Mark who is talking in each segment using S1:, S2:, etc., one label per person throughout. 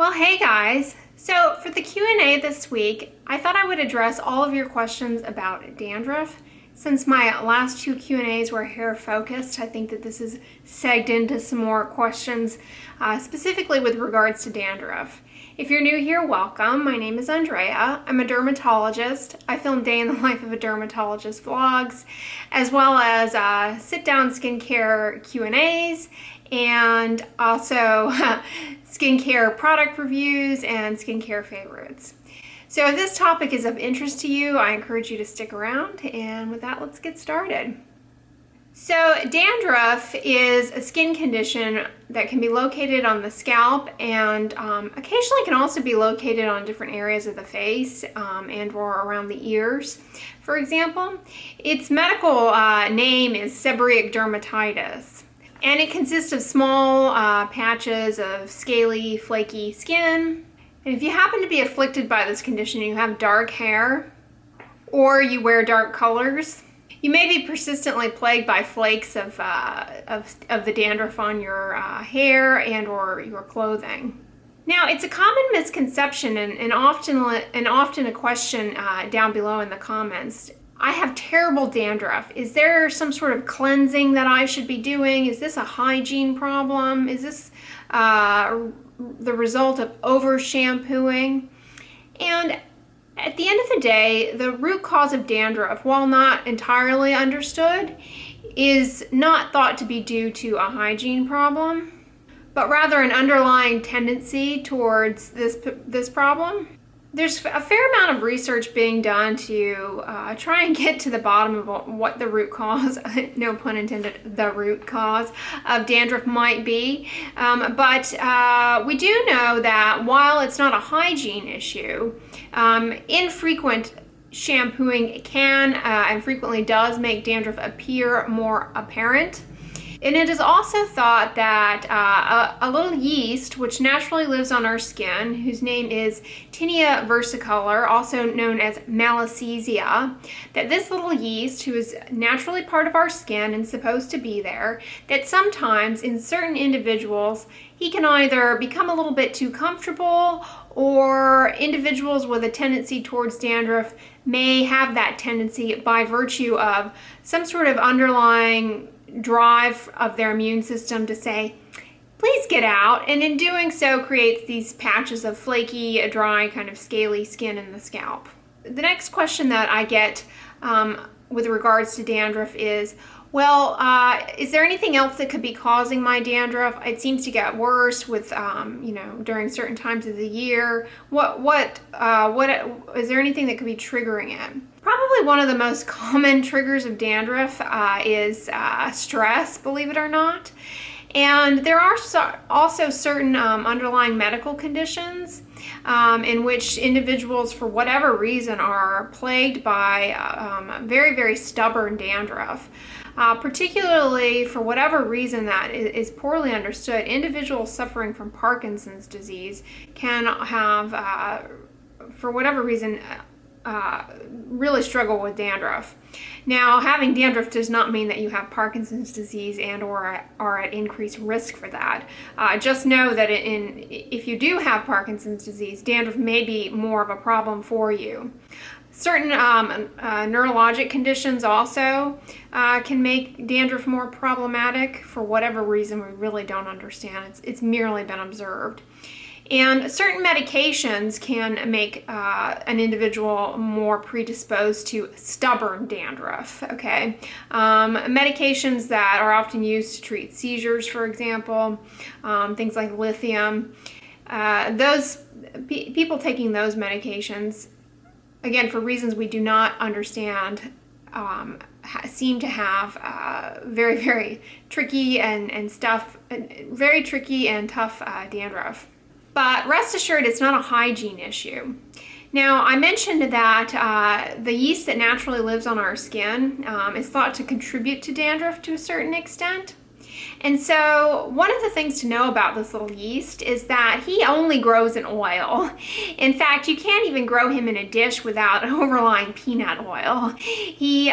S1: Well, hey guys. So for the Q&A this week, I thought I would address all of your questions about dandruff. Since my last two Q&As were hair focused, I think that this is segged into some more questions specifically with regards to dandruff. If you're new here, welcome. My name is Andrea. I'm a dermatologist. I film day in the life of a dermatologist vlogs, as well as sit-down skincare Q&As, and also skincare product reviews and skincare favorites. So if this topic is of interest to you, I encourage you to stick around, and with that, let's get started. So dandruff is a skin condition that can be located on the scalp and occasionally can also be located on different areas of the face and or around the ears. For example, its medical name is seborrheic dermatitis. And it consists of small patches of scaly, flaky skin. And if you happen to be afflicted by this condition and you have dark hair, or you wear dark colors, you may be persistently plagued by flakes of the dandruff on your hair and or your clothing. Now, it's a common misconception and often a question down below in the comments. I have terrible dandruff. Is there some sort of cleansing that I should be doing? Is this a hygiene problem? Is this the result of over shampooing? And at the end of the day, the root cause of dandruff, while not entirely understood, is not thought to be due to a hygiene problem, but rather an underlying tendency towards this problem. There's a fair amount of research being done to try and get to the bottom of what the root cause, no pun intended, the root cause of dandruff might be. But we do know that while it's not a hygiene issue, infrequent shampooing can and frequently does make dandruff appear more apparent. And it is also thought that a little yeast, which naturally lives on our skin, whose name is Tinea versicolor, also known as Malassezia, that this little yeast, who is naturally part of our skin and supposed to be there, that sometimes in certain individuals, he can either become a little bit too comfortable, or individuals with a tendency towards dandruff may have that tendency by virtue of some sort of underlying drive of their immune system to say, please get out, and in doing so creates these patches of flaky, dry, kind of scaly skin in the scalp. The next question that I get with regards to dandruff is, well, is there anything else that could be causing my dandruff? It seems to get worse with, during certain times of the year. What is there anything that could be triggering it? Probably one of the most common triggers of dandruff is stress, believe it or not. And there are also certain underlying medical conditions in which individuals, for whatever reason, are plagued by very, very stubborn dandruff. Particularly for whatever reason that is poorly understood, individuals suffering from Parkinson's disease can have, for whatever reason, really struggle with dandruff. Now, having dandruff does not mean that you have Parkinson's disease and or are at increased risk for that. Just know that if you do have Parkinson's disease, dandruff may be more of a problem for you. Certain neurologic conditions also can make dandruff more problematic for whatever reason we really don't understand. It's merely been observed. And certain medications can make an individual more predisposed to stubborn dandruff, okay? Medications that are often used to treat seizures, for example, things like lithium. Those people taking those medications, again, for reasons we do not understand, seem to have very, very tricky and tough dandruff. But rest assured, it's not a hygiene issue. Now, I mentioned that the yeast that naturally lives on our skin is thought to contribute to dandruff to a certain extent. And so one of the things to know about this little yeast is that he only grows in oil. In fact, you can't even grow him in a dish without overlying peanut oil. He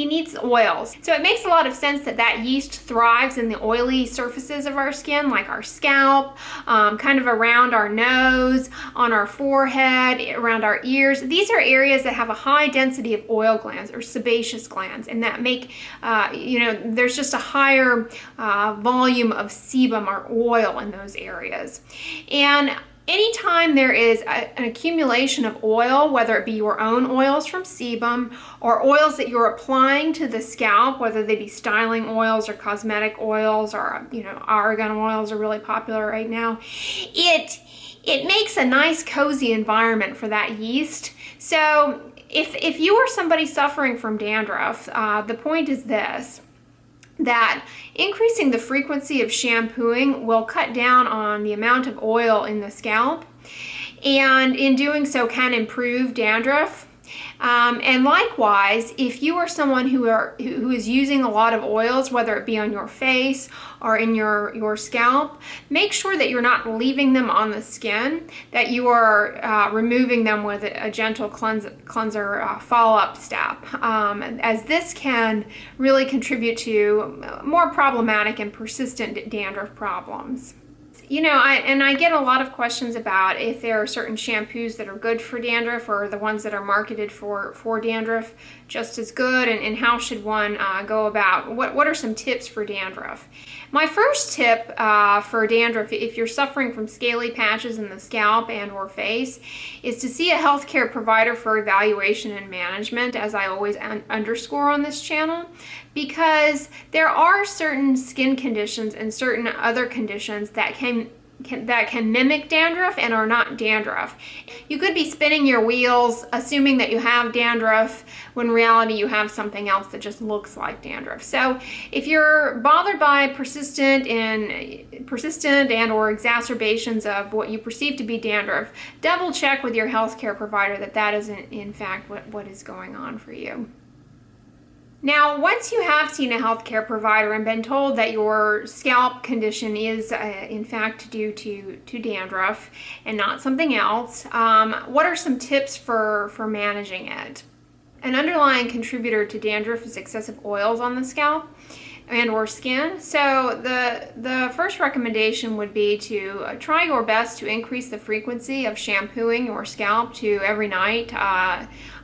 S1: needs oils. So it makes a lot of sense that that yeast thrives in the oily surfaces of our skin, like our scalp, kind of around our nose, on our forehead, around our ears. These are areas that have a high density of oil glands or sebaceous glands, and that make, there's just a higher volume of sebum or oil in those areas. And anytime there is an accumulation of oil, whether it be your own oils from sebum or oils that you're applying to the scalp, whether they be styling oils or cosmetic oils or, argan oils are really popular right now, it makes a nice cozy environment for that yeast. So if you are somebody suffering from dandruff, the point is this, that increasing the frequency of shampooing will cut down on the amount of oil in the scalp, and in doing so can improve dandruff. And likewise, if you are someone who is using a lot of oils, whether it be on your face or in your scalp, make sure that you're not leaving them on the skin, that you are removing them with a gentle cleanser follow-up step, as this can really contribute to more problematic and persistent dandruff problems. I get a lot of questions about if there are certain shampoos that are good for dandruff or the ones that are marketed for dandruff just as good, and how should one go about, what are some tips for dandruff? My first tip for dandruff, if you're suffering from scaly patches in the scalp and or face, is to see a healthcare provider for evaluation and management, as I always underscore on this channel, because there are certain skin conditions and certain other conditions that can mimic dandruff and are not dandruff. You could be spinning your wheels assuming that you have dandruff when in reality you have something else that just looks like dandruff. So if you're bothered by persistent and or exacerbations of what you perceive to be dandruff, double check with your healthcare provider that isn't in fact what is going on for you. Now, once you have seen a healthcare provider and been told that your scalp condition is in fact due to dandruff and not something else, what are some tips for managing it? An underlying contributor to dandruff is excessive oils on the scalp and or skin. So the first recommendation would be to try your best to increase the frequency of shampooing your scalp to every night.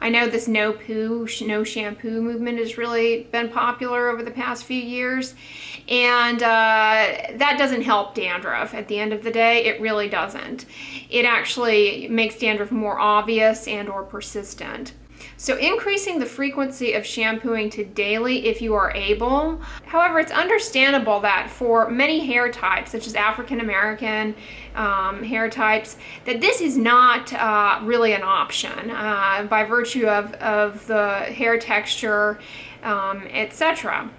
S1: I know this no shampoo movement has really been popular over the past few years, and that doesn't help dandruff. At the end of the day, it really doesn't. It actually makes dandruff more obvious and or persistent. So increasing the frequency of shampooing to daily if you are able. However, it's understandable that for many hair types, such as African American hair types, that this is not really an option by virtue of the hair texture, etc.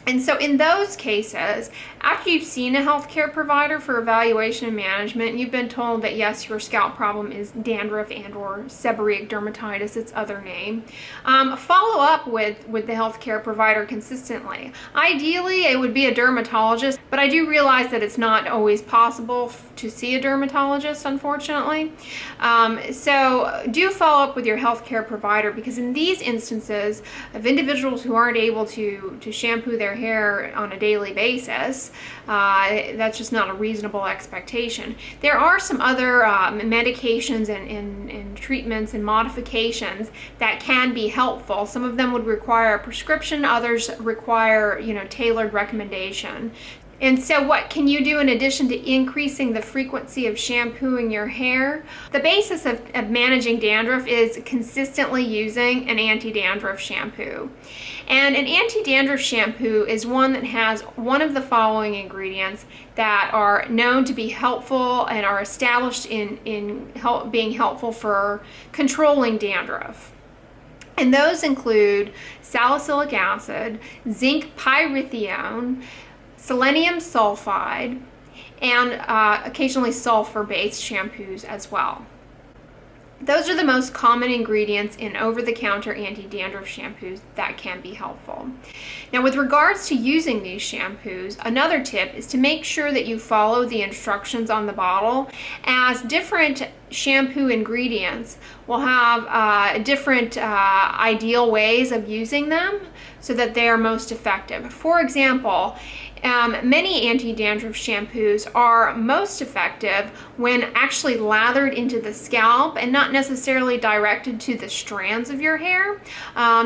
S1: And so in those cases, after you've seen a healthcare provider for evaluation and management, you've been told that yes, your scalp problem is dandruff and or seborrheic dermatitis, its other name, follow up with the healthcare provider consistently. Ideally, it would be a dermatologist, but I do realize that it's not always possible to see a dermatologist, unfortunately. So do follow up with your healthcare provider, because in these instances of individuals who aren't able to shampoo their hair on a daily basis, that's just not a reasonable expectation. There are some other medications and treatments and modifications that can be helpful. Some of them would require a prescription, others require, tailored recommendation. And so what can you do in addition to increasing the frequency of shampooing your hair? The basis of managing dandruff is consistently using an anti-dandruff shampoo. And an anti-dandruff shampoo is one that has one of the following ingredients that are known to be helpful and are established in being helpful for controlling dandruff. And those include salicylic acid, zinc pyrithione, selenium sulfide, and occasionally sulfur-based shampoos as well. Those are the most common ingredients in over-the-counter anti-dandruff shampoos that can be helpful. Now, with regards to using these shampoos, another tip is to make sure that you follow the instructions on the bottle, as different shampoo ingredients will have different ideal ways of using them so that they are most effective. For example, many anti-dandruff shampoos are most effective when actually lathered into the scalp and not necessarily directed to the strands of your hair.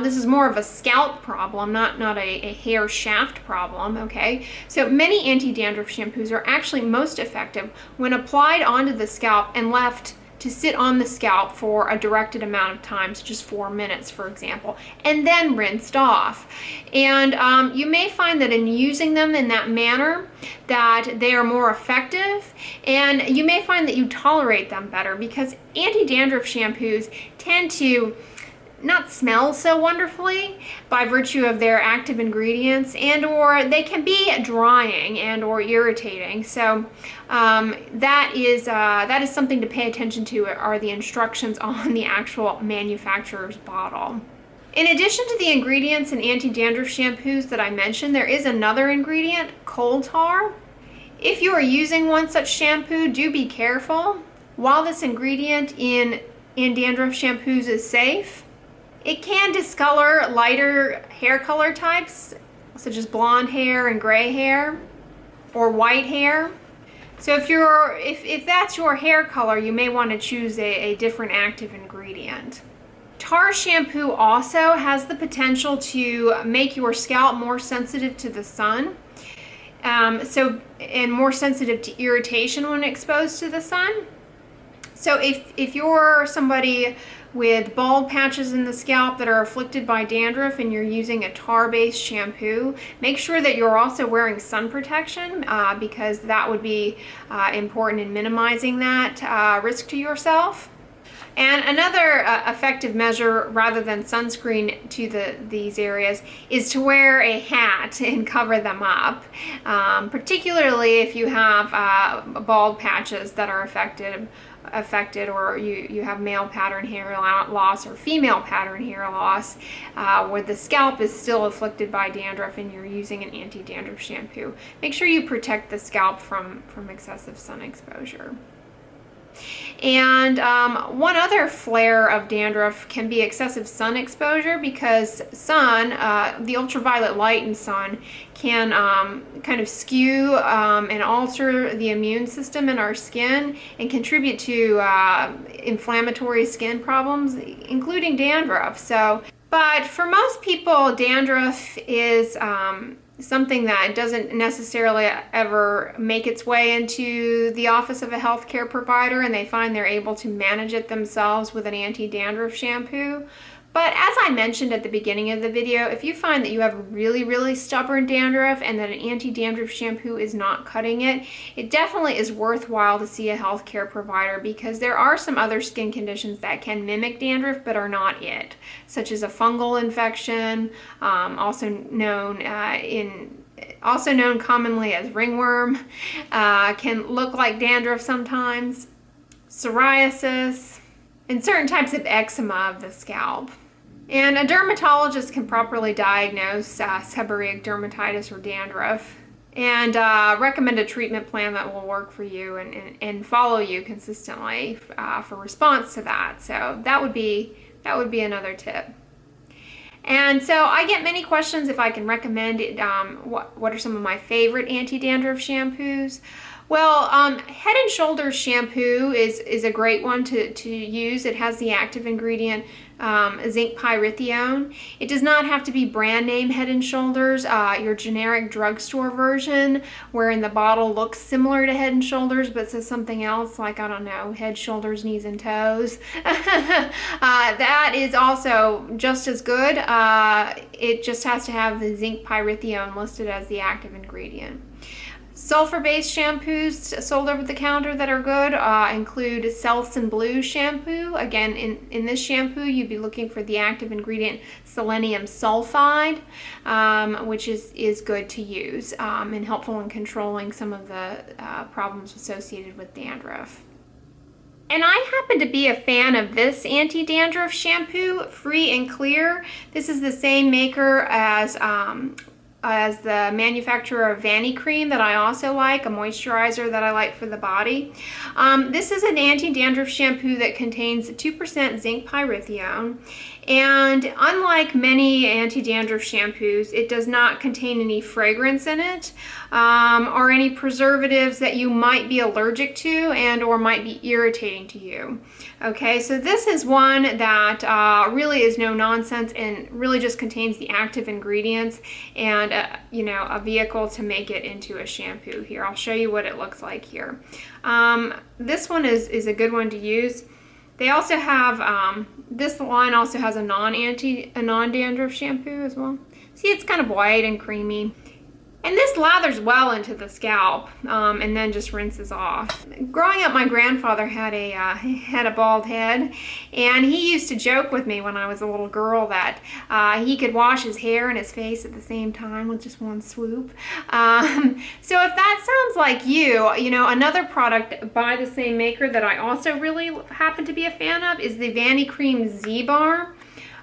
S1: This is more of a scalp problem, not a hair shaft problem, okay? So many anti-dandruff shampoos are actually most effective when applied onto the scalp and left to sit on the scalp for a directed amount of time, so just 4 minutes, for example, and then rinsed off. And you may find that in using them in that manner that they are more effective, and you may find that you tolerate them better, because anti-dandruff shampoos tend to not smell so wonderfully by virtue of their active ingredients, and or they can be drying and or irritating. So that is something to pay attention to, are the instructions on the actual manufacturer's bottle. In addition to the ingredients in anti-dandruff shampoos that I mentioned, there is another ingredient, coal tar. If you are using one such shampoo, do be careful. While this ingredient in dandruff shampoos is safe, it can discolor lighter hair color types, such as blonde hair and gray hair, or white hair. So if that's your hair color, you may want to choose a different active ingredient. Tar shampoo also has the potential to make your scalp more sensitive to the sun, and more sensitive to irritation when exposed to the sun. So if you're somebody with bald patches in the scalp that are afflicted by dandruff and you're using a tar-based shampoo, make sure that you're also wearing sun protection, because that would be important in minimizing that risk to yourself. And another effective measure, rather than sunscreen to these areas, is to wear a hat and cover them up, particularly if you have bald patches that are affected, or you have male pattern hair loss or female pattern hair loss, where the scalp is still afflicted by dandruff and you're using an anti-dandruff shampoo. Make sure you protect the scalp from excessive sun exposure. And one other flare of dandruff can be excessive sun exposure, because sun, the ultraviolet light in sun, can kind of skew and alter the immune system in our skin and contribute to inflammatory skin problems, including dandruff. But for most people, dandruff is something that doesn't necessarily ever make its way into the office of a healthcare provider, and they find they're able to manage it themselves with an anti-dandruff shampoo. But as I mentioned at the beginning of the video, if you find that you have really, really stubborn dandruff and that an anti-dandruff shampoo is not cutting it, it definitely is worthwhile to see a healthcare provider, because there are some other skin conditions that can mimic dandruff but are not it, such as a fungal infection, also known commonly as ringworm, can look like dandruff sometimes, psoriasis, and certain types of eczema of the scalp. And a dermatologist can properly diagnose seborrheic dermatitis or dandruff and recommend a treatment plan that will work for you and follow you consistently for response to that. So that would be another tip. And so I get many questions if I can recommend it, what are some of my favorite anti-dandruff shampoos. Well, Head & Shoulders shampoo is a great one to use. It has the active ingredient zinc pyrithione. It does not have to be brand name Head & Shoulders. Your generic drugstore version, wherein the bottle looks similar to Head & Shoulders but says something else, like, I don't know, head, shoulders, knees, and toes. That is also just as good. It just has to have the zinc pyrithione listed as the active ingredient. Sulfur-based shampoos sold over the counter that are good include Selsun Blue shampoo. Again, in this shampoo, you'd be looking for the active ingredient selenium sulfide, which is good to use and helpful in controlling some of the problems associated with dandruff. And I happen to be a fan of this anti-dandruff shampoo, Free and Clear. This is the same maker as the manufacturer of Vanity Cream that I also like, a moisturizer that I like for the body. This is an anti-dandruff shampoo that contains 2% zinc pyrithione. And unlike many anti-dandruff shampoos, it does not contain any fragrance in it or any preservatives that you might be allergic to and or might be irritating to you. Okay, so this is one that really is no nonsense and really just contains the active ingredients and you know, a vehicle to make it into a shampoo. Here, I'll show you what it looks like here. This one is a good one to use. They also have, this line also has a non-dandruff shampoo as well. See, it's kind of white and creamy. And this lathers well into the scalp and then just rinses off. Growing up, my grandfather had a bald head, and he used to joke with me when I was a little girl that he could wash his hair and his face at the same time with just one swoop. So if that sounds like you know, another product by the same maker that I also really happen to be a fan of is the Vanity Cream Z-Bar.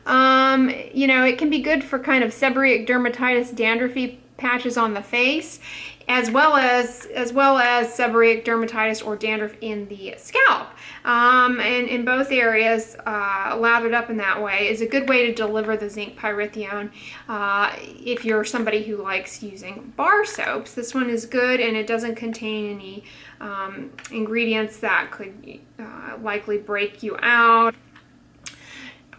S1: You know, it can be good for kind of seborrheic dermatitis, dandruffy patches on the face, as well as seborrheic dermatitis or dandruff in the scalp. And in both areas, lathered up in that way is a good way to deliver the zinc pyrithione if you're somebody who likes using bar soaps. This one is good, and it doesn't contain any ingredients that could likely break you out.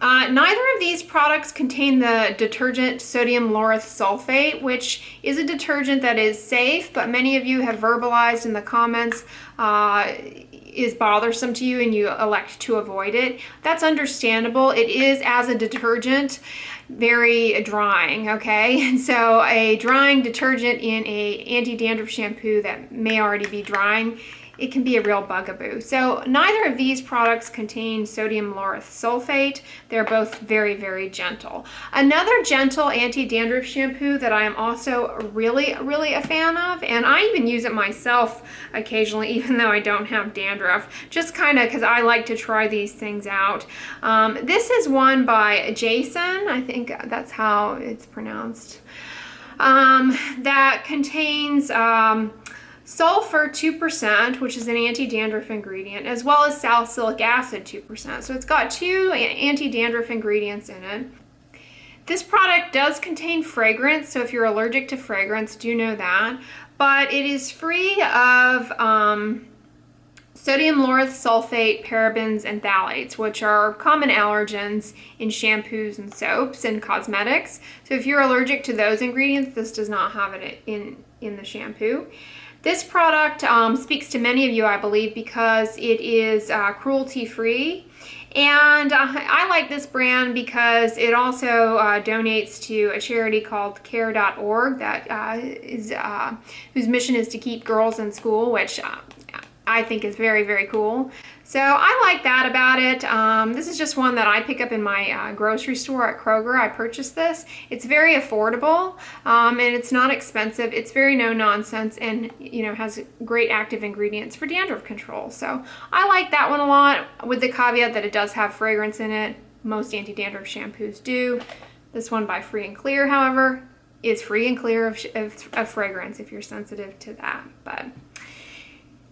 S1: Neither of these products contain the detergent sodium lauryl sulfate, which is a detergent that is safe, but many of you have verbalized in the comments is bothersome to you and you elect to avoid it. That's understandable. It is, as a detergent, very drying, okay? And so a drying detergent in a anti-dandruff shampoo that may already be drying, it can be a real bugaboo. So neither of these products contain sodium lauryl sulfate. They're both very, very gentle. Another gentle anti-dandruff shampoo that I am also really, really a fan of, and I even use it myself occasionally, even though I don't have dandruff, just kind of because I like to try these things out. This is one by Jason, I think that's how it's pronounced, that contains sulfur 2%, which is an anti-dandruff ingredient, as well as salicylic acid 2%. So it's got two anti-dandruff ingredients in it. This product does contain fragrance, so if you're allergic to fragrance, do know that. But it is free of sodium lauryl sulfate, parabens, and phthalates, which are common allergens in shampoos and soaps and cosmetics. So if you're allergic to those ingredients, this does not have it in the shampoo. This product speaks to many of you, I believe, because it is cruelty-free. And I like this brand because it also donates to a charity called care.org that whose mission is to keep girls in school, which I think is very, very cool. So I like that about it. This is just one that I pick up in my grocery store at Kroger. I purchased this. It's very affordable and it's not expensive. It's very no nonsense and, you know, has great active ingredients for dandruff control. So I like that one a lot, with the caveat that it does have fragrance in it. Most anti-dandruff shampoos do. This one by Free and Clear, however, is free and clear of fragrance if you're sensitive to that. But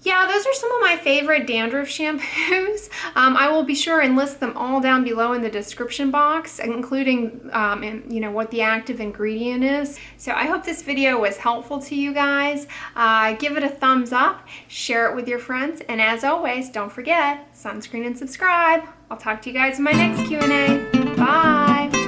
S1: yeah, those are some of my favorite dandruff shampoos. I will be sure and list them all down below in the description box, including you know, what the active ingredient is. So I hope this video was helpful to you guys. Give it a thumbs up, share it with your friends, and as always, don't forget, sunscreen and subscribe. I'll talk to you guys in my next Q&A. Bye!